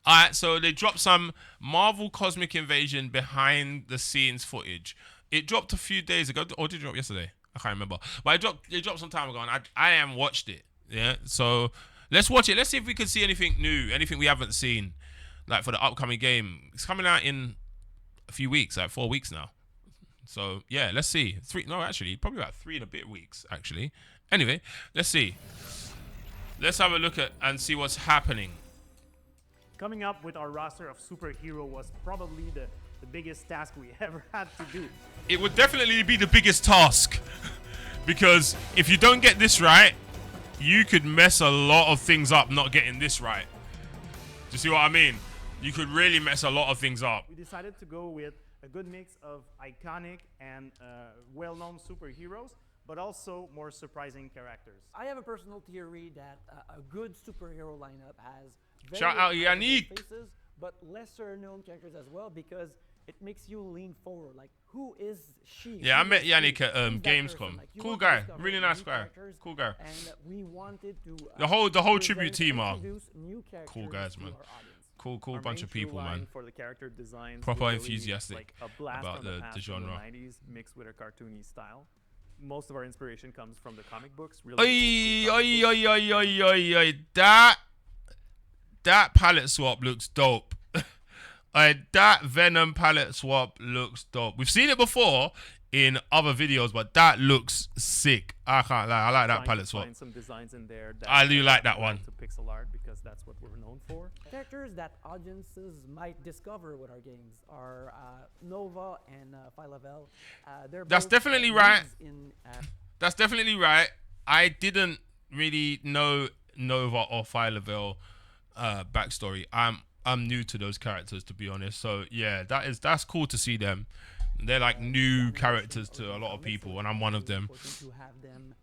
Alright, so they dropped some Marvel Cosmic Invasion behind the scenes footage. It dropped a few days ago, or did it drop yesterday? I can't remember. But it dropped some time ago, and I am watched it. Yeah, so let's watch it. Let's see if we can see anything new, anything we haven't seen, like for the upcoming game. It's coming out in a few weeks, like 4 weeks now. So yeah, let's see. Actually, probably about 3 and a bit weeks actually. Anyway, let's see. Let's have a look at and see what's happening. Coming up with our roster of superhero was probably the biggest task we ever had to do. It would definitely be the biggest task because if you don't get this right, you could mess a lot of things up not getting this right. Do you see what I mean? You could really mess a lot of things up. We decided to go with a good mix of iconic and well-known superheroes, but also more surprising characters. I have a personal theory that a good superhero lineup has very Shout out iconic Yannick. faces, but lesser known characters as well, because it makes you lean forward. Like, who is she? Yeah, I Who met is Yannick he? at Who's that Gamescom. person? Like, you Cool want to guy, discover really new nice guy. characters, Cool guy. And we wanted to The whole tribute present team and are introduce new cool characters guys, to man. our audience. Cool Our bunch main of people, through line man. for the character designs Proper was really enthusiastic like a blast about from the past, from genre. the 90s mixed with a cartoony style. Most of our inspiration comes from the comic books. Oi, Really old school oi, comic books. oi, oi, oi, oi, oi. That palette swap looks dope. That Venom palette swap looks dope. We've seen it before in other videos, but that looks sick. I can't lie. I like that Trying palette to swap. find some designs in there that I do like that go one. to pixel art because that's what we're known for. Characters that audiences might discover with our games are Nova and Phyla-Vell. They're That's both, definitely leads right. In, That's definitely right. I didn't really know Nova or Phyla-Vell backstory. I'm new to those characters, to be honest. So yeah, that's cool to see them. They're like new characters to a lot of people, and I'm one of them. Important to have them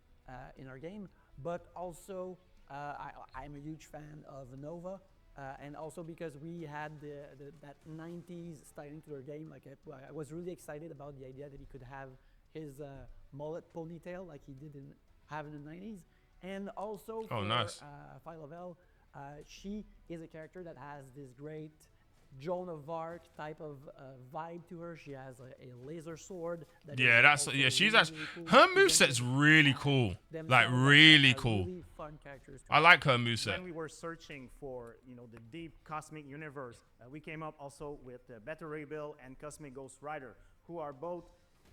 in our game, but also I'm a huge fan of Nova, and also because we had that 90s styling to our game. Like I was really excited about the idea that he could have his mullet ponytail like he did have in the 90s, and also for nice. Phyla-Vell, she is a character that has this great Joan of Arc type of vibe to her. She has a laser sword. That Yeah, is that's also yeah. She's really, actually really cool. her They moveset's really cool. themselves Like as really cool. really fun characters to I like her moveset. When we were searching for the deep cosmic universe, we came up also with Beta Ray Bill and Cosmic Ghost Rider, who are both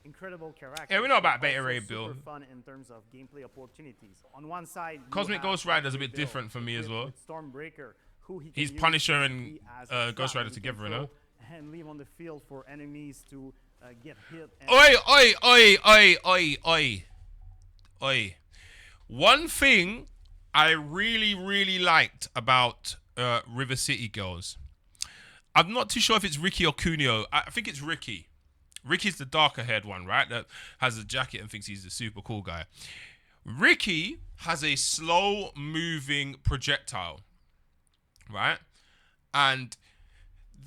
incredible characters. Yeah, we know about but Beta also Ray Bill. Super fun in terms of gameplay opportunities. On one side, you Cosmic have Ghost Rider's a Beta bit Ray Bill different for me as equipped well. with Stormbreaker, who he can He's use Punisher and basically as a Ghost trap Rider he can together, you know? throw and leave on the field for enemies to get hit. And Oi, oi, oi, oi, oi, oi, oi. One thing I really, really liked about River City Girls, I'm not too sure if it's Ricky or Cuneo. I think it's Ricky. Ricky's the darker haired one, right? That has a jacket and thinks he's a super cool guy. Ricky has a slow moving projectile, right? And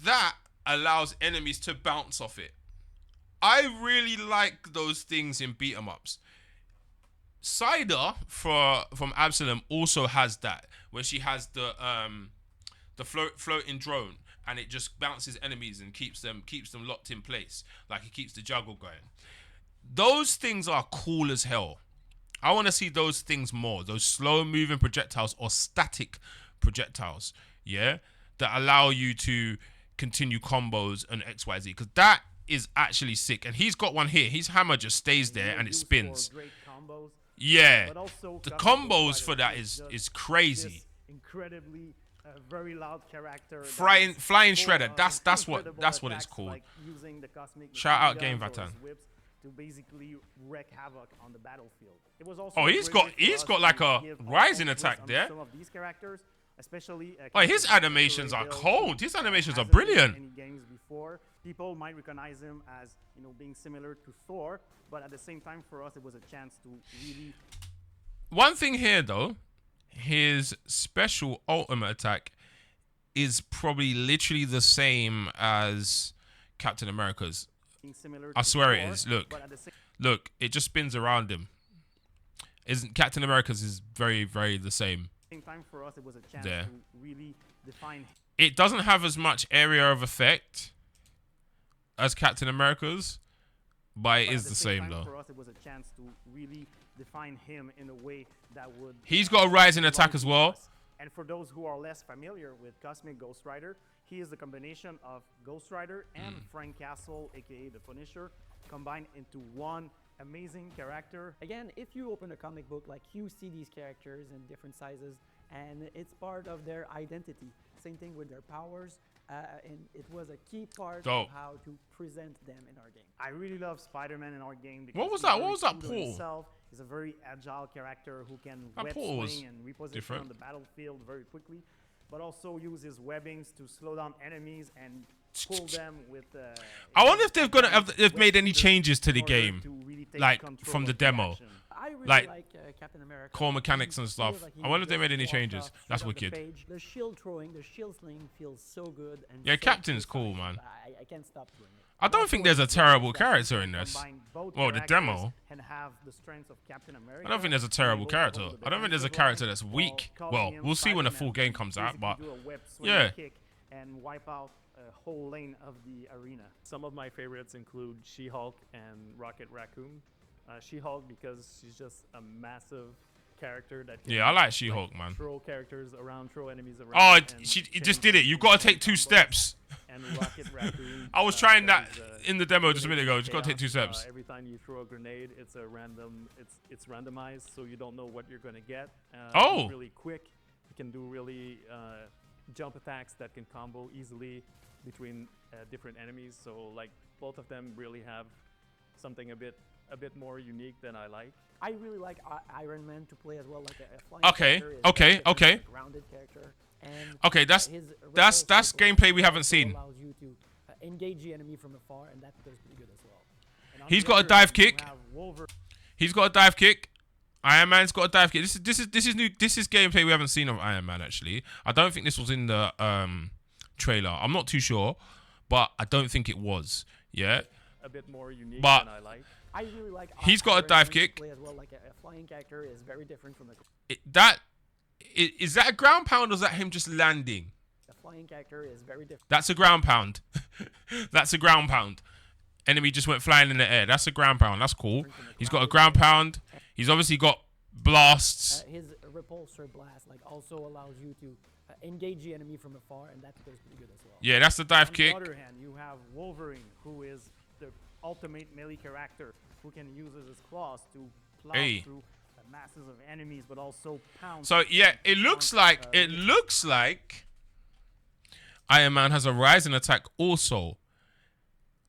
that allows enemies to bounce off it. I really like those things in beat 'em ups. Cider from Absalom also has that, where she has the floating drone, and it just bounces enemies and keeps them locked in place, like it keeps the juggle going. Those things are cool as hell. I want to see those things more. Those slow moving projectiles or static projectiles, yeah, that allow you to continue combos and XYZ, because that is actually sick. And he's got one here. His hammer just stays there and it used spins. for great combos. Yeah, But also the Cosmic Ghost combos for Rider that is is just crazy. This incredibly very loud character. that Flying is flying full shredder. of That's what incredible it's attacks, called. like using the cosmic Shout out machine Game guns or Vatan. his whips to basically wreak havoc on the battlefield. It was also Oh, a he's great got- way for he's us got to like a give our rising own twist attack on there. Some of these characters, especially. Oh, his Captain animations Ray are Bill, cold. who His animations are hasn't been in brilliant. Any games before, people might recognize him as being similar to Thor, but at the same time, for us, it was a chance to really. One thing here though, his special ultimate attack is probably literally the same as Captain America's. being similar I to swear it Thor, is. Look. but at the same Look, it just spins around him. Isn't Captain America's is very, very the same. time for us, it was a chance There. to really define it doesn't have as much area of effect as Captain America's, but it But is at the same same time, though. for us, it was a chance to really define him in a way that would. He's got a rising belong attack as to well. us. And for those who are less familiar with Cosmic Ghost Rider, he is the combination of Ghost Rider and Frank Castle, aka the Punisher, combined into one amazing character. Again, if you open a comic book, like you see these characters in different sizes, and it's part of their identity. Same thing with their powers, and it was a key part Dope. of how to present them in our game. I really love Spider-Man in our game. Because What was he's that? very What was that true to portal? himself. He's a very agile character who can That web portal was swing and reposition different. on the battlefield very quickly, but also use his webbings to slow down enemies and pull them with. I wonder if they've made any web changes to the in order game, to really take like control from the of demo. action. I really Like, like Captain America. core mechanics He and feels stuff. like he I wonder if they just made any walked changes. off That's straight off the wicked. page. The shield throwing, the shield sling feels so good. And Yeah, so Captain's precise. cool, man. I can't stop doing it. I don't think there's a terrible character in this. Combine both Well, the characters demo. and have the strengths of Captain America. I don't think there's a terrible able to character. hold the I don't think there's a defensive character line that's while weak. calling Well, him we'll see when the Spider-Man full game to comes out, but basically do a web swing yeah. kick and wipe out a whole lane of the arena. Some of my favorites include She-Hulk and Rocket Raccoon. She-Hulk because she's just a massive character that can yeah, I like She-Hulk, man. throw characters around, throw enemies around. Oh, and he change just did it. You've got to take 2 combos. steps. And Rocket Raccoon. I was trying that because, in the demo just a minute ago. Just got to take 2 chaos. steps. Every time you throw a grenade, it's a random. It's randomized, so you don't know what you're gonna get. Oh. He's really quick. He can do really jump attacks that can combo easily between different enemies. So like both of them really have something a bit more unique than I like. I really like Iron Man to play as well, like a flying Okay, character is okay, very different okay. from a grounded character. And Okay, that's his that's repulse people gameplay we haven't also seen. allows you to engage the enemy from afar, and that does pretty good as well. And on He's the got a other dive hand, you kick. have Wolverine. He's got a dive kick. Iron Man's got a dive kick. This is new. This is gameplay we haven't seen of Iron Man actually. I don't think this was in the trailer. I'm not too sure, but I don't think it was. Yeah. A bit more unique But- than I like. I really like. He's got a Iron dive Man to kick. Play as well, like a flying character is very different from a Is that a ground pound or is that him just landing? flying character is very different. That's a ground pound. That's a ground pound. Enemy just went flying in the air. That's a ground pound. That's cool. He's got a ground pound. He's obviously got blasts. His repulsor blast like also allows you to engage the enemy from afar, and that does pretty good as well. Yeah, that's the dive On kick. the other hand, you have Wolverine, who is the ultimate melee character who can use his claws to plow Hey. through masses of enemies, but also pound. So yeah, it looks like Iron Man has a rising attack also.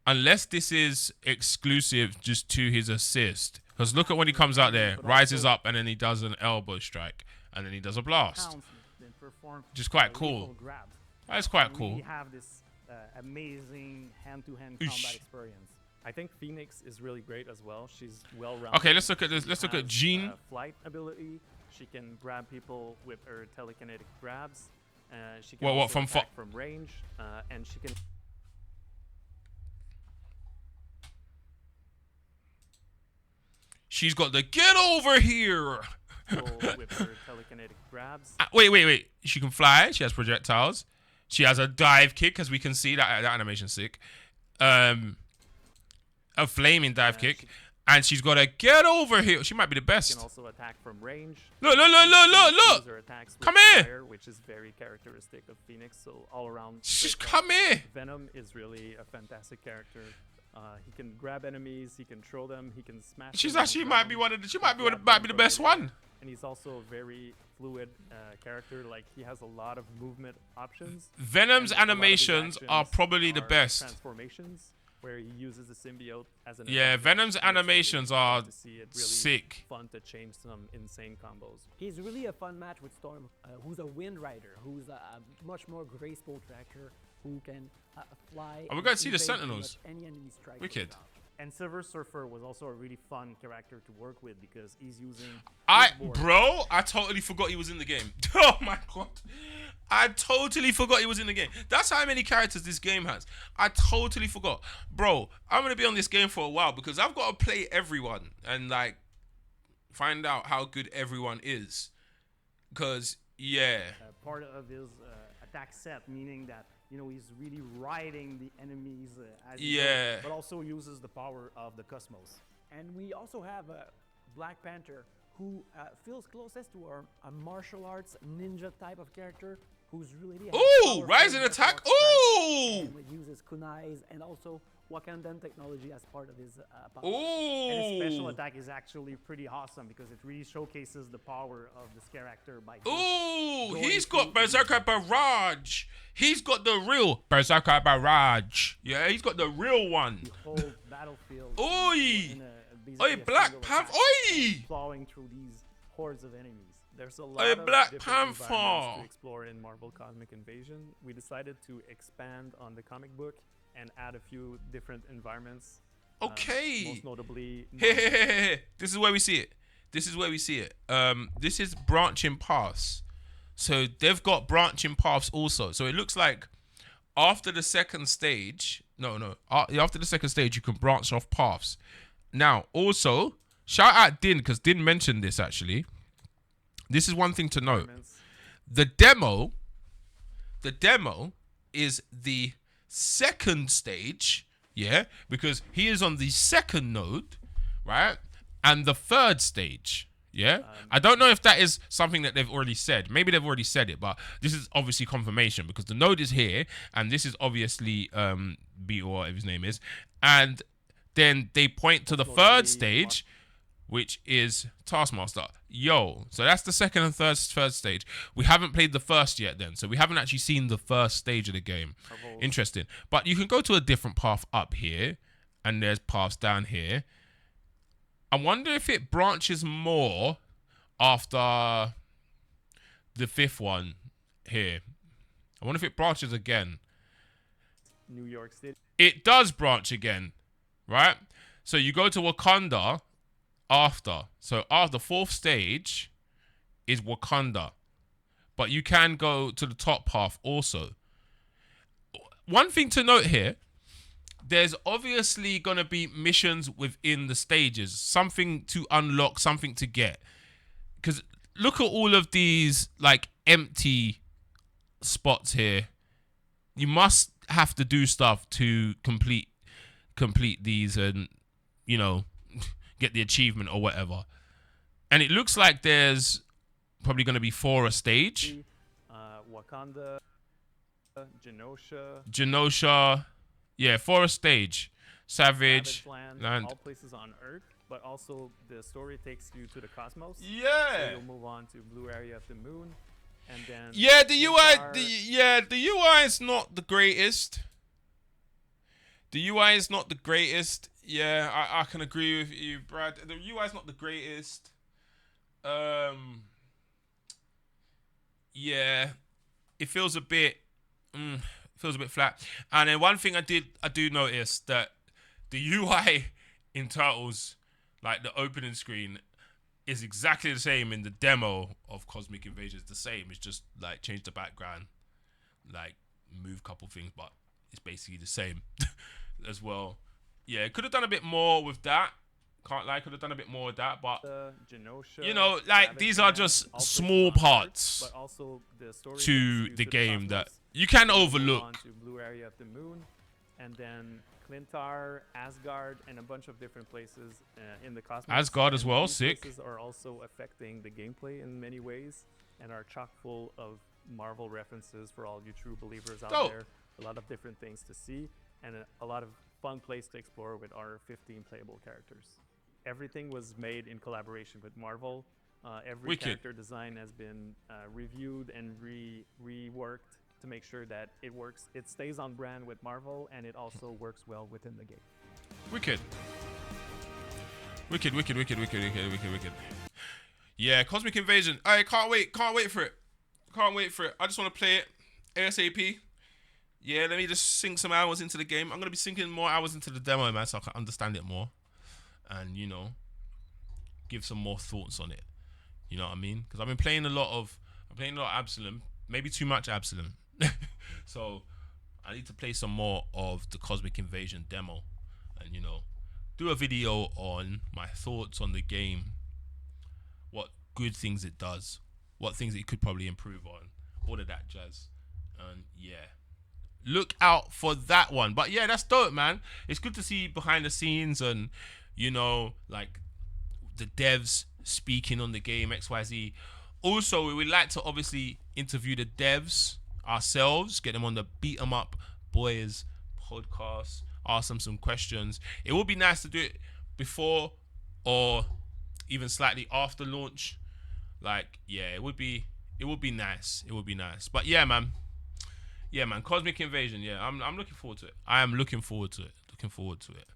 Unless this is exclusive just to his assist. Because look at when he comes out there, rises up and then he does an elbow strike. And then he does a blast. pounds then perform Which is quite lethal cool. grabs. That's quite And cool. We have this amazing hand-to-hand Oosh. combat experience. I think Phoenix is really great as well. She's well-rounded. Okay, let's look at this. She Let's look at has, Jean. Flight ability. She can grab people with her telekinetic grabs. She can What, also from attack from range, and she can. She's got the get over here. control with her telekinetic grabs. Wait. She can fly. She has projectiles. She has a dive kick, as we can see. That animation's sick. A flaming dive kick. And she's got a get over here. She might be the She best. can also attack from range. Look. Use her attacks with Come here. fire, which is very characteristic of Phoenix. So all around. Just great come character. here. Venom is really a fantastic character. He can grab enemies. He can throw them. He can smash. She's them on actually the might be ground, one of the. She might be grab might them be the from best the air. one. And he's also a very fluid character. Like he has a lot of movement options. Venom's and a lot of his animations are actions probably the are best. Transformations where he uses the symbiote as an. Yeah, advantage, Venom's and it's really animations fun are to see it really sick. Fun to change some insane combos. He's really a fun match with Storm, who's a Wind Rider, who's a much more graceful tracker, who can fly. Oh, we're and gonna see the evade pretty Sentinels. much Any enemy strike. Wicked. without. And Silver Surfer was also a really fun character to work with because he's using. Bro, I totally forgot he was in the game. Oh my god. I totally forgot he was in the game. That's how many characters this game has. I totally forgot. Bro, I'm going to be on this game for a while because I've got to play everyone and like find out how good everyone is. Because, yeah. Part of his attack set, meaning that he's really riding the enemies as Yeah. but also uses the power of the cosmos. And we also have Black Panther, who feels closest to a martial arts ninja type of character, who's really Ooh, rising attack. Ooh. and uses kunais and also Wakandan technology as part of his power. And his special Ooh. attack is actually pretty awesome because it really showcases the power of this character by just Ooh, going he's got through- Berserker Barrage. He's got the real Berserker Barrage. Yeah, he's got the real one. the whole battlefield. Oi! in basically Oi, a Black single Panther. attack, Oi! plowing through these hordes of enemies. There's a Hey, lot of Black different environments Panther. to explore in Marvel Cosmic Invasion. We decided to expand on the comic book and add a few different environments. Okay. Most notably, Hey. This is where we see it. This is branching paths. So they've got branching paths also. So it looks like after the second stage, after the second stage, you can branch off paths. Now, also, shout out Din, because Din mentioned this actually. This is one thing to note. environments. The demo is the second stage, yeah, because he is on the second node, right? And the third stage, yeah. I don't know if that is something that they've already said. Maybe they've already said it, but this is obviously confirmation because the node is here, and this is obviously B or whatever his name is, and then they point to the third stage, which is Taskmaster. So that's the second and third stage. We haven't played the first yet then, so we haven't actually seen the first stage of the game. Interesting. But you can go to a different path up here, and there's paths down here. I wonder if it branches more after the fifth one here. I wonder if it branches again. New York City. It does branch again, right? So you go to Wakanda after. So after the fourth stage is Wakanda. But you can go to the top path also. One thing to note here, there's obviously going to be missions within the stages. Something to unlock, something to get. Because look at all of these like empty spots here. You must have to do stuff to complete these and, get the achievement or whatever. And it looks like there's probably going to be 4 a stage. Wakanda, Genosha, Yeah, 4 a stage. Savage Land, all places on Earth, but also the story takes you to the cosmos. So Yeah. you'll move on to Blue Area of the Moon, and then Yeah, the UI, Qatar. the UI is not the greatest. The UI is not the greatest. Yeah, I can agree with you, Brad. The UI is not the greatest. Yeah, it feels a bit flat. And then one thing I do notice that the UI in Turtles, like the opening screen, is exactly the same in the demo of Cosmic Invasion. It's the same. It's just like change the background, like move a couple things, but it's basically the same as well. Yeah, could have done a bit more with that. Can't lie, could have done a bit more with that, but Genosha, like these are Land, just all places small on Earth, parts but also the story takes to you the to game that cosmos. you can Move overlook. on to Blue Area of the Moon, and then Clintar, Asgard, and a bunch of different places in the cosmos. Asgard as And well, these sick. places are also affecting the gameplay in many ways, and are chock full of Marvel references for all you true believers out Dope. there. A lot of different things to see, and a lot of fun place to explore with our 15 playable characters. Everything was made in collaboration with Marvel. Every Wicked. character design has been reviewed and reworked to make sure that it works. It stays on brand with Marvel, and it also works well within the game. Wicked. Yeah, Cosmic Invasion. I can't wait for it. I just want to play it ASAP. Yeah, let me just sink some hours into the game. I'm going to be sinking more hours into the demo, man, so I can understand it more. And, give some more thoughts on it. You know what I mean? Because I'm playing a lot of Absalom. Maybe too much Absalom. So, I need to play some more of the Cosmic Invasion demo. And, do a video on my thoughts on the game. What good things it does. What things it could probably improve on. All of that jazz. And yeah, look out for that one. But yeah, that's dope, man. It's good to see behind the scenes and, you know, like the devs speaking on the game, XYZ. Also, we would like to obviously interview the devs ourselves, get them on the Beat 'em Up Boys podcast, ask them some questions. It would be nice to do it before or even slightly after launch. Like, yeah, it would be nice. It would be nice. But yeah, man. Yeah, man. Cosmic Invasion. Yeah, I'm looking forward to it. I am looking forward to it. Looking forward to it.